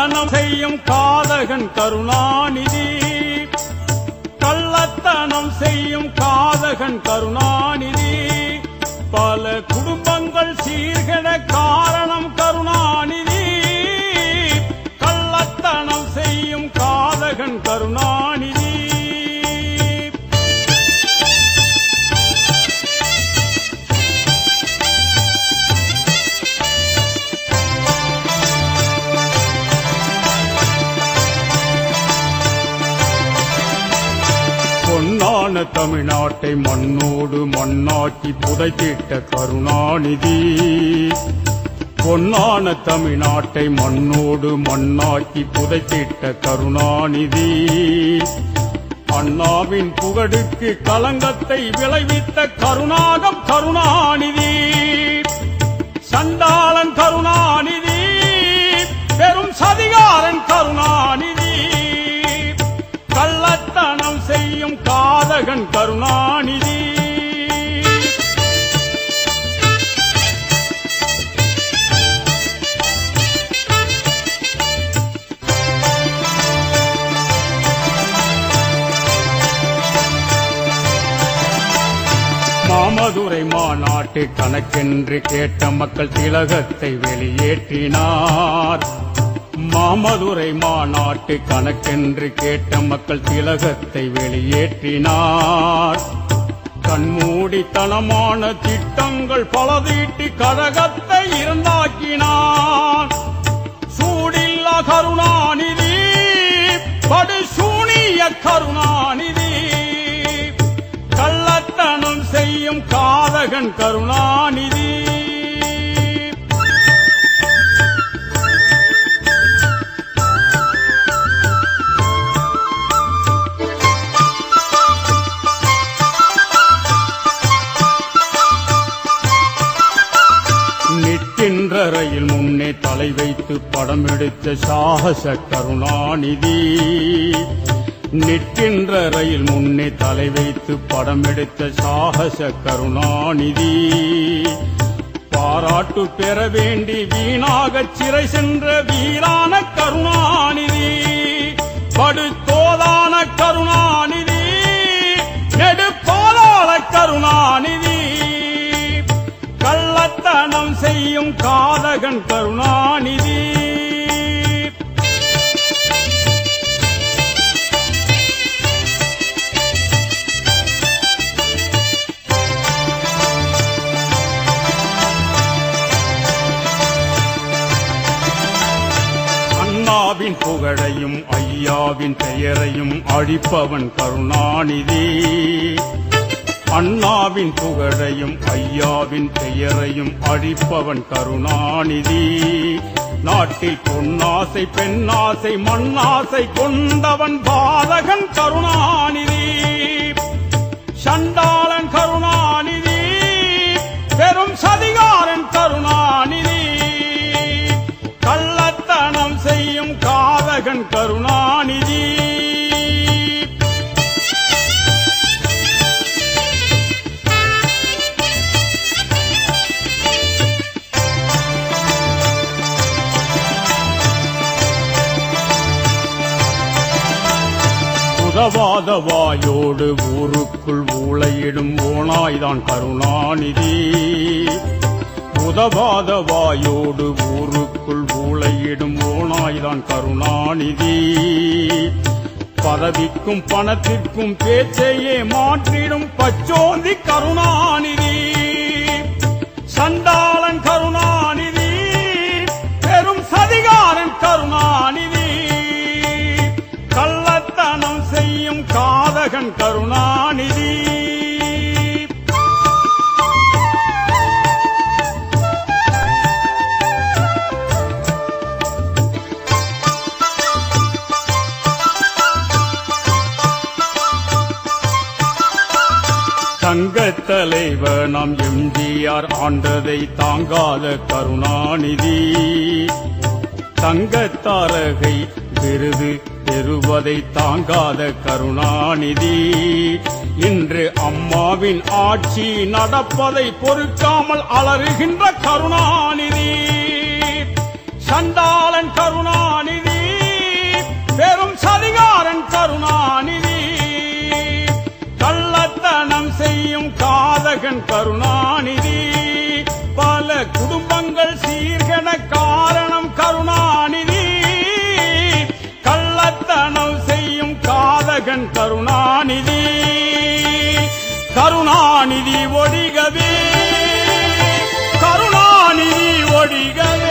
கள்ளத்தனம் செய்யும் காதகன் கருணாநிதி. கள்ளத்தனம் செய்யும் காதகன் கருணாநிதி. பல குடும்பங்கள் சீர்கெட காரணம் கருணாநிதி. கள்ளத்தனம் செய்யும் காதகன் கருணாநிதி. பொன்னான தமிழ்நாட்டை மண்ணோடு மண்ணாக்கி புதைத்திட்ட கருணாநிதி. பொன்னான தமிழ்நாட்டை மண்ணோடு மண்ணாக்கி புதைத்திட்ட கருணாநிதி. அண்ணாவின் புகழுக்கு களங்கத்தை விளைவித்த கருணாகம் கருணாநிதி. சண்டாளன் கருணாநிதி, பெரும் சதிகாரன் கருணாநிதி. கள்ளத்தனம் செய்யும் காதகன் கருணாநிதி. மாமதுரை மாநாட்டு கணக்கென்று கேட்ட மக்கள் திலகத்தை வெளியேற்றினார். மாமதுரை மாநாட்டு கணக்கென்று கேட்ட மக்கள் திலகத்தை வெளியேற்றினார். கண்மூடித்தனமான திட்டங்கள் பல தீட்டி கழகத்தை இருந்தாக்கினார். சூடில்லா கருணாநிதி, படுசூனிய கருணாநிதி. கள்ளத்தனம் செய்யும் காதகன் கருணாநிதி. நிற்கின்ற ரயில் முன்னே தலை வைத்து படம் எடுத்த சாகச கருணாநிதி. நிற்கின்ற ரயில் முன்னே தலை வைத்து படம் எடுத்த சாகச கருணாநிதி. பாராட்டு பெற வேண்டி வீணாக சிறை சென்ற வீரான கருணாநிதி. படுதோதான கருணாநிதி, நெடுப்பாலாள கருணாநிதி. கள்ளத்தனம் செய்யும் காதகன் கருணாநிதி. அண்ணாவின் புகழையும் ஐயாவின் பெயரையும் அழிப்பவன் கருணாநிதி. அண்ணாவின் புகழையும் ஐயாவின் பெயரையும் அழிப்பவன் கருணாநிதி. நாட்டில் பொன்னாசை பெண்ணாசை மண்ணாசை கொண்டவன் பாதகன் கருணாநிதி. சண்டாளன் கருணாநிதி, பெரும் சதிகாரன் கருணாநிதி. கள்ளத்தனம் செய்யும் காதகன் கருணாநிதி. உதவாத வாயோடு ஊருக்குள் ஊளையிடும் ஓனாய்தான் கருணாநிதி. உதவாத வாயோடு ஊருக்குள் ஊளையிடும் ஓனாய்தான் கருணாநிதி. பதவிக்கும் பணத்திற்கும் பேச்சையே மாற்றிடும் பச்சோந்தி கருணாநிதி. சண்டாளன் கருணாநிதி, பெரும் சதிகாரன் கருணாநிதி. கள்ளத்தனம் செய்யும் காதகன் கருணாநிதி. தங்கத் தலைவர் நாம் எம்ஜிஆர் ஆண்டதை தாங்காத கருணாநிதி. தங்கத்தாரகை விருது பெறுவதை தாங்காத கருணாநிதி. இன்று அம்மாவின் ஆட்சி நடப்பதை பொறுக்காமல் அலறுகின்ற கருணாநிதி. சண்டாளன் கருணாநிதி, சாதகன் கருணாநிதி. பல குடும்பங்கள் சீர்கெட காரணம் கருணாநிதி. கள்ளத்தனம் செய்யும் காதகன் கருணாநிதி. கருணாநிதி ஒழிகவே, கருணாநிதி ஒழிகவே.